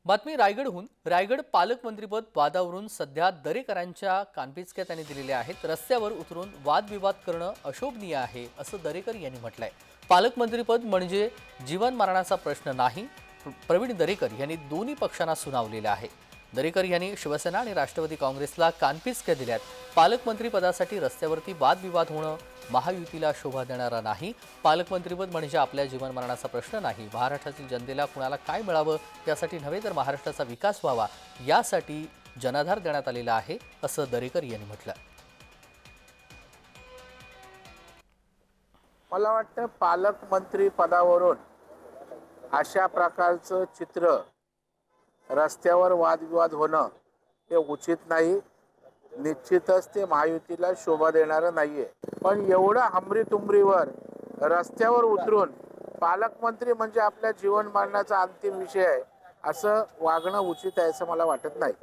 बातमी रायगडहून. रायगड पालकमंत्रीपद वादावरून सध्या दरेकरांच्या कानपिचक्या त्यांनी दिलेल्या आहेत. रस्त्यावर उतरून वादविवाद करणं अशोभनीय आहे असं दरेकर यांनी म्हटलंय. पालकमंत्रीपद म्हणजे जीवन मरणाचा प्रश्न नाही. प्रवीण दरेकर यांनी दोन्ही पक्षांना सुनावलेलं आहे. दरेकर यांनी शिवसेना आणि राष्ट्रवादी काँग्रेसला कानपिचक्या दिल्यात. पालकमंत्रीपदासाठी रस्त्यावरती वादविवाद होणं महायुतीला शोभा देणारा नाही. पालकमंत्रीपद म्हणजे आपल्या जीवन मरणाचा प्रश्न नाही. महाराष्ट्रातील जनतेला कुणाला काय मिळावं यासाठी नव्हे तर महाराष्ट्राचा विकास व्हावा यासाठी जनाधार देण्यात आलेला आहे असं दरेकर यांनी म्हटलं. मला वाटतं पालकमंत्री पदावरून अशा प्रकारचं चित्र रस्त्यावर वादविवाद होणं हे उचित नाही. निश्चितच ते महायुतीला शोभा देणारं नाहीये. पण एवढं हमरीतुमरीवर रस्त्यावर उतरून पालकमंत्री म्हणजे आपल्या जीवन मरणाचा अंतिम विषय आहे असं वागणं उचित आहे असं मला वाटत नाही.